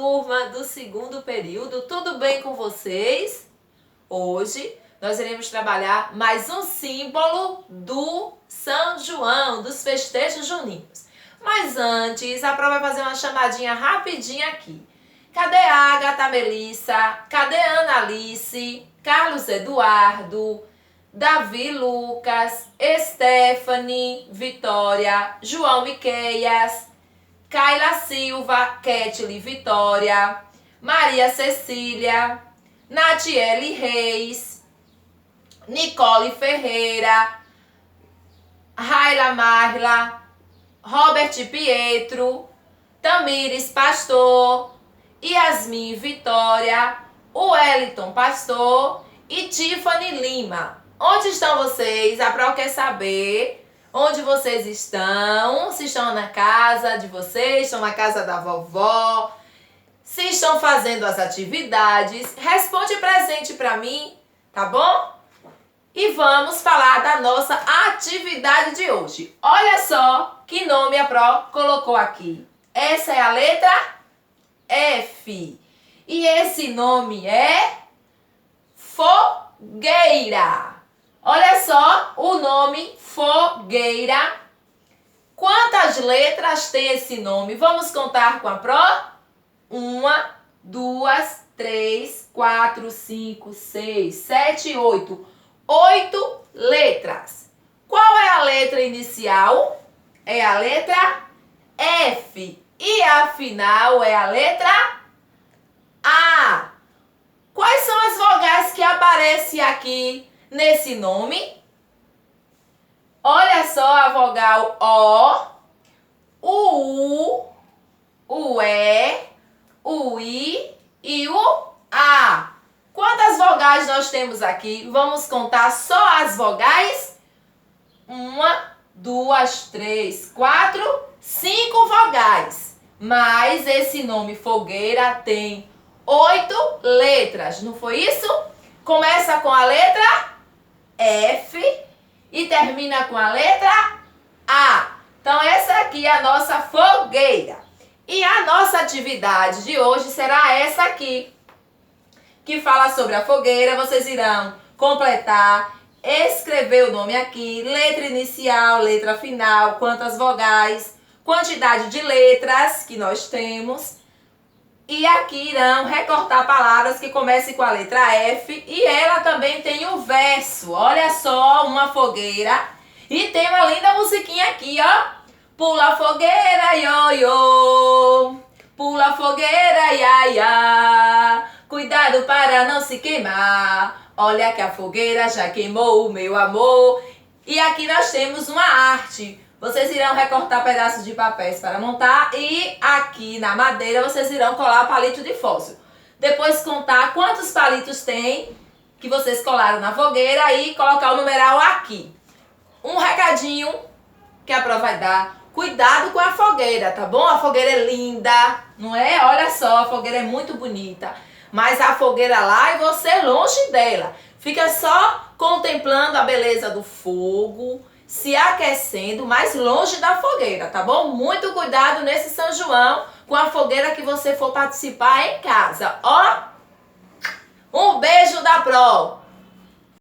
turma do segundo período, tudo bem com vocês? Hoje nós iremos trabalhar mais um símbolo do São João, dos festejos juninos. Mas antes, a prova vai fazer uma chamadinha rapidinha aqui. Cadê a Agatha Melissa? Cadê Ana Alice? Carlos Eduardo? Davi Lucas? Stephanie? Vitória? João Miqueias? Kaila Silva? Ketli Vitória? Maria Cecília? Natiele Reis? Nicole Ferreira? Raila Marla? Robert Pietro? Tamires Pastor? Yasmin Vitória? Wellington Pastor e Tiffany Lima. Onde estão vocês? A Pro quer saber onde vocês estão. Se estão na casa de vocês, estão na casa da vovó, se estão fazendo as atividades. Responde presente para mim, tá bom? E vamos falar da nossa atividade de hoje. Olha só que nome a Pro colocou aqui. Essa é a letra F. E esse nome é fogueira. Olha só o nome fogueira. Quantas letras tem esse nome? Vamos contar com a Pro? 1, 2, 3, 4, 5, 6, 7, 8. 8 letras. Qual é a letra inicial? É a letra F. E a final é a letra A. Quais são as vogais que aparecem aqui nesse nome? Olha só a vogal O, o U, o E, o I e o A. Quantas vogais nós temos aqui? Vamos contar só as vogais? 1, 2, 3, 4, 5 vogais. Mas esse nome fogueira tem 8 letras, não foi isso? Começa com a letra F e termina com a letra A. Então essa aqui é a nossa fogueira. E a nossa atividade de hoje será essa aqui, que fala sobre a fogueira. Vocês irão completar, escrever o nome aqui, letra inicial, letra final, quantas vogais, quantidade de letras que nós temos. E aqui irão recortar palavras que comecem com a letra F. E ela também tem o verso. Olha só, uma fogueira. E tem uma linda musiquinha aqui, ó. Pula fogueira, ioiô. Pula fogueira, iaiá. Cuidado para não se queimar. Olha que a fogueira já queimou o meu amor. E aqui nós temos uma arte. Vocês irão recortar pedaços de papéis para montar e aqui na madeira vocês irão colar palito de fósforo. Depois contar quantos palitos tem que vocês colaram na fogueira e colocar o numeral aqui. Um recadinho que a Pro vai dar. Cuidado com a fogueira, tá bom? A fogueira é linda, não é? Olha só, a fogueira é muito bonita. Mas a fogueira lá e você longe dela. Fica só contemplando a beleza do fogo, se aquecendo mais longe da fogueira, tá bom? Muito cuidado nesse São João com a fogueira que você for participar em casa, ó. Um beijo da Pro!